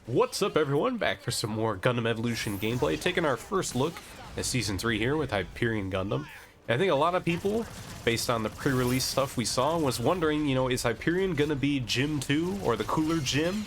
What's up, everyone? Back for some more Gundam Evolution gameplay, taking our first look at Season 3 here with Hyperion Gundam. And I think a lot of people, based on the pre-release stuff we saw, was wondering, is Hyperion gonna be Gym 2 or the cooler Gym?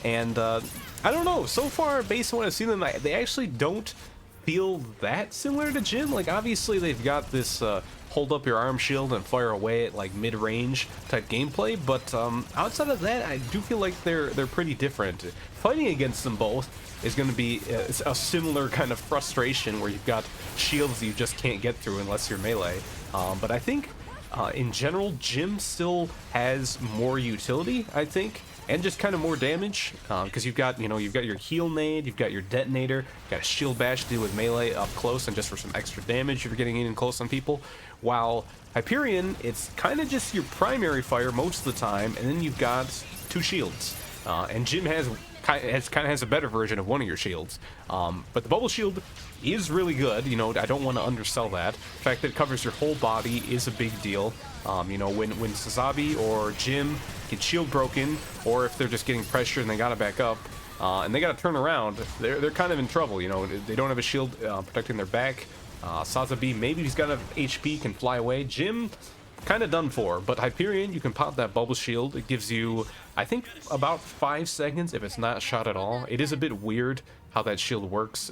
And I don't know, so far, based on what I've seen them, they actually don't feel that similar to Gym. Like, obviously they've got this hold up your arm shield and fire away at like mid-range type gameplay, but outside of that, I do feel like they're pretty different. Fighting against them both is going to be a similar kind of frustration where you've got shields you just can't get through unless you're melee. But I think in general, Gym still has more utility, I think, and just kind of more damage, because you've got your heal nade, you've got your detonator, you've got a shield bash to do with melee up close and just for some extra damage if you're getting in close on people. While Hyperion, it's kind of just your primary fire most of the time, and then you've got two shields. And Gym kind of has a better version of one of your shields. But the bubble shield is really good. I don't want to undersell that. The fact that it covers your whole body is a big deal. When Sazabi or Gym get shield broken, or if they're just getting pressure and they gotta back up, and they gotta turn around, they're kind of in trouble. They don't have a shield protecting their back. Sazabi, maybe he's got enough HP, can fly away. Gym, kind of done for. But Hyperion, you can pop that bubble shield. It gives you, I think, about 5 seconds if it's not shot at all. It is a bit weird how that shield works.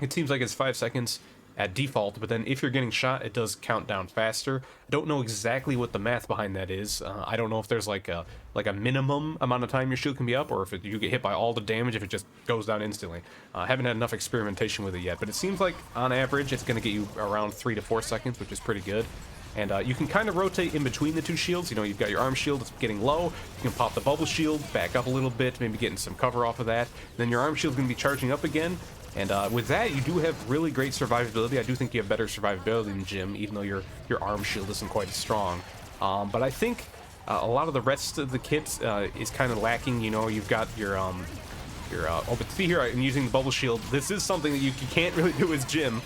It seems like it's 5 seconds at default, but then if you're getting shot, it does count down faster. I don't know exactly what the math behind that is. I don't know if there's like a minimum amount of time your shield can be up, or if you get hit by all the damage, if it just goes down instantly. I haven't had enough experimentation with it yet, but it seems like on average it's going to get you around 3 to 4 seconds, which is pretty good. And you can kind of rotate in between the two shields. You've got your arm shield that's getting low. You can pop the bubble shield, back up a little bit, maybe getting some cover off of that. Then your arm shield's going to be charging up again. And with that, you do have really great survivability. I do think you have better survivability than Gym, even though your arm shield isn't quite as strong. But I think a lot of the rest of the kit is kind of lacking. You've got your oh, but see here, I'm using the bubble shield. This is something that you can't really do as Gym.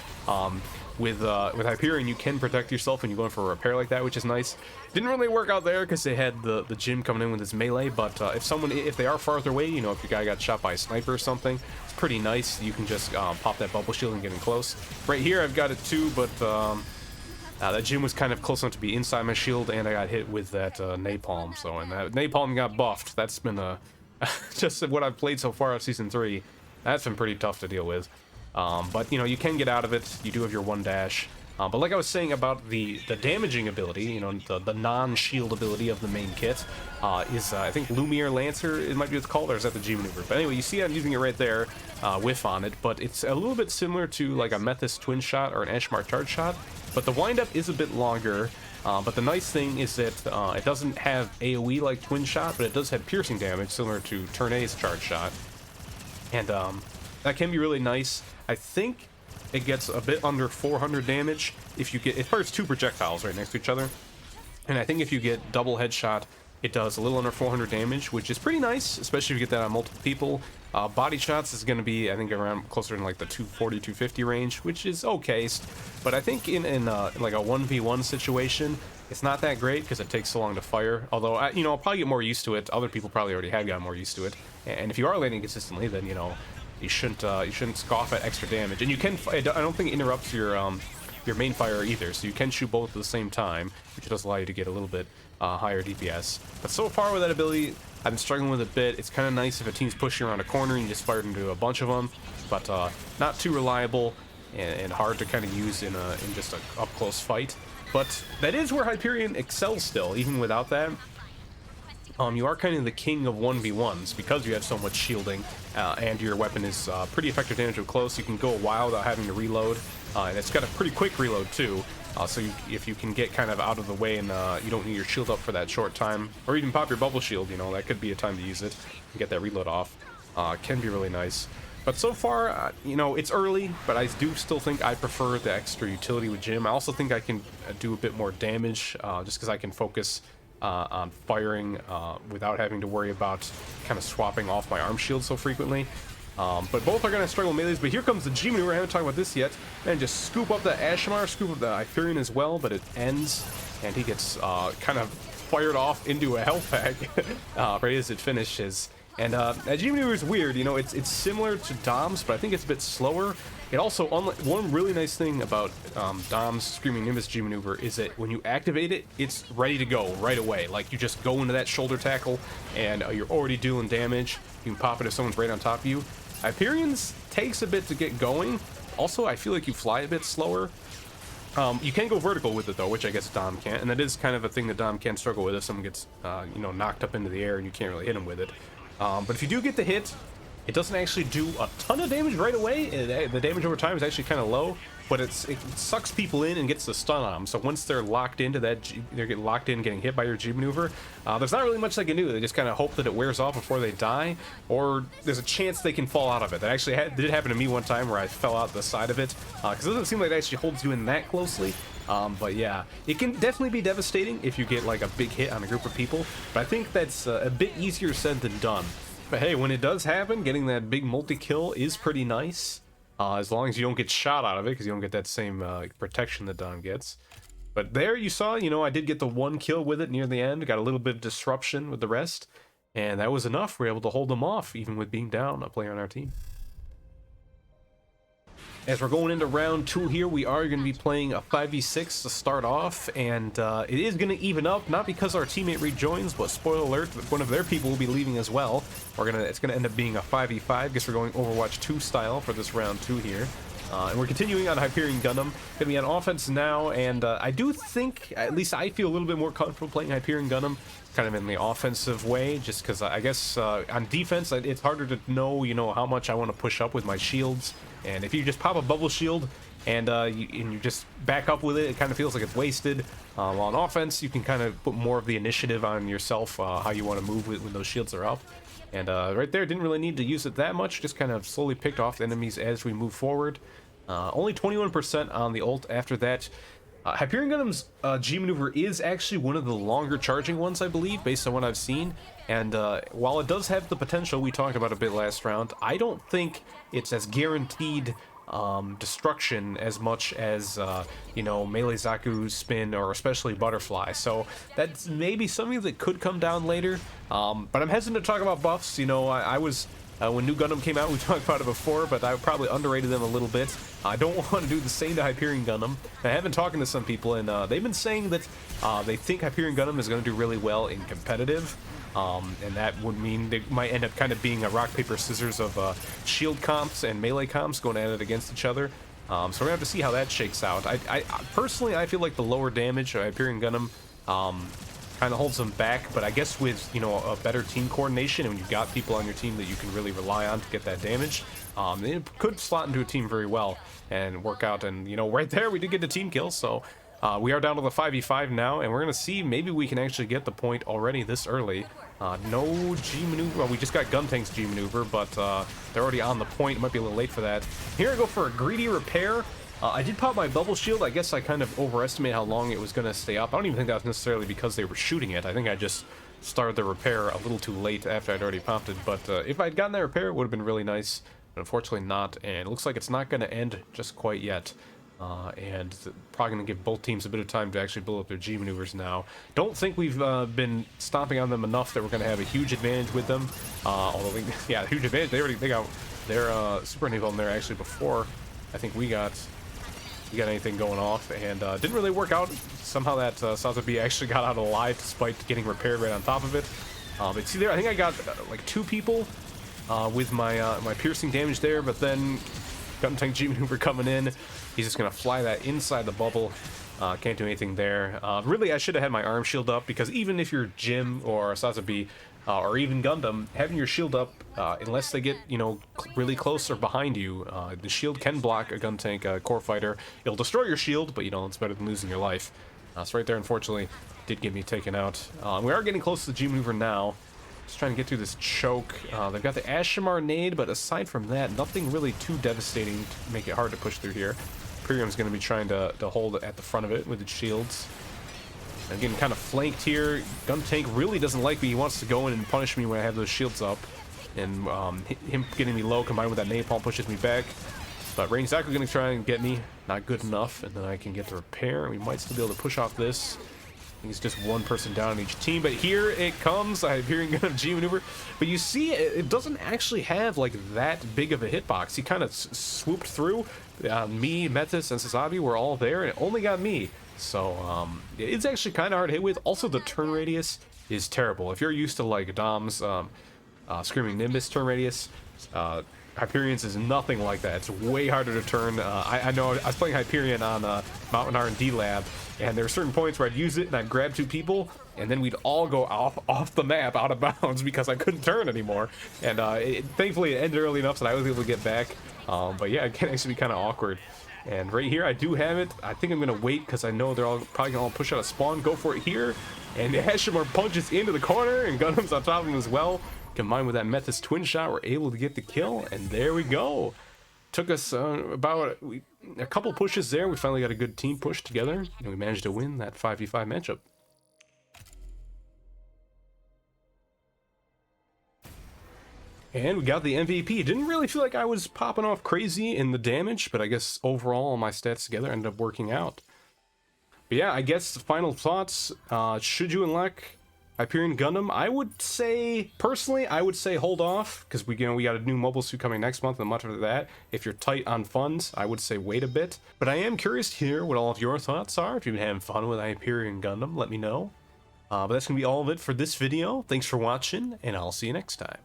With Hyperion, you can protect yourself when you go in for a repair like that, which is nice. Didn't really work out there because they had the Gym coming in with his melee, but if they are farther away, if your guy got shot by a sniper or something, it's pretty nice. You can just pop that bubble shield and get in close. Right here, I've got it too, but that Gym was kind of close enough to be inside my shield, and I got hit with that napalm. So, and that napalm got buffed. That's been just what I've played so far of Season 3. That's been pretty tough to deal with. But you can get out of it. You do have your one dash. But like I was saying about the damaging ability, the non-shield ability of the main kit, is I think Lumiere Lancer, it might be what it's called, or is that the G maneuver? But anyway, you see I'm using it right there, whiff on it, but it's a little bit similar to like a Methys twin shot or an Ashmar charge shot, but the windup is a bit longer. But the nice thing is that it doesn't have AoE like twin shot, but it does have piercing damage similar to Turn A's charge shot, and that can be really nice. I think it gets a bit under 400 damage if you get, it fires 2 projectiles right next to each other, and I think if you get double headshot, it does a little under 400 damage, which is pretty nice, especially if you get that on multiple people. Body shots is going to be, I think, around closer in like the 240, 250 range, which is okay, but I think in like a 1v1 situation, it's not that great because it takes so long to fire. Although I'll probably get more used to it. Other people probably already have gotten more used to it, and if you are landing consistently, then you shouldn't scoff at extra damage, and you can. I don't think it interrupts your main fire either, so you can shoot both at the same time, which does allow you to get a little bit higher DPS. But so far with that ability, I've been struggling with it a bit. It's kind of nice if a team's pushing around a corner and you just fire into a bunch of them, but not too reliable and hard to kind of use in just an up close fight. But that is where Hyperion excels still, even without that. You are kind of the king of 1v1s because you have so much shielding, and your weapon is pretty effective damage up close. You can go a while without having to reload, and it's got a pretty quick reload too. So if you can get kind of out of the way and you don't need your shield up for that short time, or even pop your bubble shield, that could be a time to use it and get that reload off. Can be really nice. But so far, it's early, but I do still think I prefer the extra utility with Gym. I also think I can do a bit more damage just because I can focus on firing without having to worry about kind of swapping off my arm shield so frequently. But both are going to struggle melees. But here comes the G maneuver. I haven't talked about this yet. And just scoop up the Ashmar, scoop up the Hyperion as well, but it ends, and he gets kind of fired off into a health pack right as it finishes. And that G maneuver is weird, you know, it's similar to Dom's, but I think it's a bit slower. It also, one really nice thing about Dom's Screaming Nimbus G maneuver is that when you activate it, it's ready to go right away. Like, you just go into that shoulder tackle, and you're already dealing damage. You can pop it if someone's right on top of you. Hyperion's takes a bit to get going. Also, I feel like you fly a bit slower. You can go vertical with it though, which I guess Dom can't, and that is kind of a thing that Dom can struggle with if someone gets, you know, knocked up into the air and you can't really hit him with it. But if you do get the hit, it doesn't actually do a ton of damage right away. The damage over time is actually kind of low, but it sucks people in and gets the stun on them. So once they're locked into that, they're getting locked in, getting hit by your G maneuver. There's not really much they can do. They just kind of hope that it wears off before they die, or there's a chance they can fall out of it. That actually did happen to me one time where I fell out the side of it, because it doesn't seem like it actually holds you in that closely. But yeah, it can definitely be devastating if you get like a big hit on a group of people, but I think that's a bit easier said than done. But hey, when it does happen, getting that big multi-kill is pretty nice, as long as you don't get shot out of it, because you don't get that same protection that Dom gets. But there you saw, you know, I did get the one kill with it near the end, got a little bit of disruption with the rest, and that was enough. We were able to hold them off, even with being down a player on our team. As we're going into round 2 here, we are going to be playing a 5v6 to start off, and it is going to even up, not because our teammate rejoins, but spoiler alert, one of their people will be leaving as well. It's going to end up being a 5v5, guess we're going Overwatch 2 style for this round 2 here. And we're continuing on Hyperion Gundam. Going to be on offense now, and I do think, at least I feel a little bit more comfortable playing Hyperion Gundam, kind of in the offensive way, just because I guess on defense, it's harder to know, you know, how much I want to push up with my shields. And if you just pop a bubble shield and you just back up with it, it kind of feels like it's wasted. While on offense, you can kind of put more of the initiative on yourself, how you want to move when those shields are up. And right there, didn't really need to use it that much, just kind of slowly picked off the enemies as we move forward. Only 21% on the ult after that. Hyperion Gundam's G maneuver is actually one of the longer charging ones, I believe, based on what I've seen. And while it does have the potential we talked about a bit last round, I don't think it's as guaranteed destruction as much as, you know, Melee Zaku, Spin, or especially Butterfly. So that's maybe something that could come down later. But I'm hesitant to talk about buffs. You know, I was... when New Gundam came out, we talked about it before, but I probably underrated them a little bit. I don't want to do the same to Hyperion Gundam. I have been talking to some people, and they've been saying that they think Hyperion Gundam is going to do really well in competitive. And that would mean they might end up kind of being a rock, paper, scissors of shield comps and melee comps going at it against each other. So we're going to have to see how that shakes out. I personally, I feel like the lower damage of Hyperion Gundam kind of holds them back, but I guess with, you know, a better team coordination, and when you've got people on your team that you can really rely on to get that damage, it could slot into a team very well and work out. And, you know, right there we did get the team kill, so we are down to the 5v5 now, and we're gonna see maybe we can actually get the point already this early. No G maneuver. Well, we just got Guntank's G maneuver, but they're already on the point. It might be a little late for that. Here I go for a greedy repair. I did pop my bubble shield. I guess I kind of overestimated how long it was going to stay up. I don't even think that was necessarily because they were shooting it. I think I just started the repair a little too late after I'd already popped it. But if I'd gotten that repair, it would have been really nice. But unfortunately not. And it looks like it's not going to end just quite yet. And probably going to give both teams a bit of time to actually build up their G maneuvers now. Don't think we've been stomping on them enough that we're going to have a huge advantage with them. Although, yeah, huge advantage. They got their super naval in there actually before I think we got anything going off, and didn't really work out. Somehow that Sazabi actually got out alive despite getting repaired right on top of it. But see there, I think I got like 2 people with my my piercing damage there, but then Guntank G maneuver coming in. He's just gonna fly that inside the bubble. Can't do anything there. Really, I should have had my arm shield up, because even if you're Jim or Sazabi, or even Gundam, having your shield up, unless they get, you know, really close or behind you, the shield can block a Guntank core fighter. It'll destroy your shield, but, you know, it's better than losing your life. So right there, unfortunately, did get me taken out. We are getting close to the G maneuver now. Just trying to get through this choke. They've got the Ashimar nade, but aside from that, nothing really too devastating to make it hard to push through here. Imperium's going to be trying to hold at the front of it with its shields. I'm getting kind of flanked here. Guntank really doesn't like me. He wants to go in and punish me when I have those shields up. And him getting me low combined with that napalm pushes me back. But Range Zaku going to try and get me. Not good enough. And then I can get the repair. We might still be able to push off this. He's just one person down on each team, but here it comes. Hyperion Gundam G maneuver, but you see it doesn't actually have like that big of a hitbox. He kind of swooped through. Me, Metis, and Sazabi were all there, and it only got me. So it's actually kind of hard to hit with. Also, the turn radius is terrible. If you're used to like Dom's Screaming Nimbus turn radius, Hyperion's is nothing like that. It's way harder to turn. I know I was playing Hyperion on Mountain R&D Lab, and there were certain points where I'd use it and I'd grab two people, and then we'd all go off the map out of bounds because I couldn't turn anymore. And thankfully it ended early enough that I was able to get back. But yeah, it can actually be kind of awkward. And right here I do have it. I think I'm gonna wait because I know they're all probably gonna push out a spawn. Go for it here, and Hashimura punches into the corner, and Gundam's on top of him as well. Combined with that Metis twin shot, we're able to get the kill, and there we go. Took us about a couple pushes there. We finally got a good team push together, and we managed to win that 5v5 matchup. And we got the MVP. Didn't really feel like I was popping off crazy in the damage, but I guess overall all my stats together ended up working out. But yeah, I guess the final thoughts. Should you unlock Hyperion Gundam? I would say, personally, I would say hold off, because we got a new mobile suit coming next month, and much of that. If you're tight on funds, I would say wait a bit. But I am curious to hear what all of your thoughts are. If you've been having fun with Hyperion Gundam, let me know. But that's going to be all of it for this video. Thanks for watching, and I'll see you next time.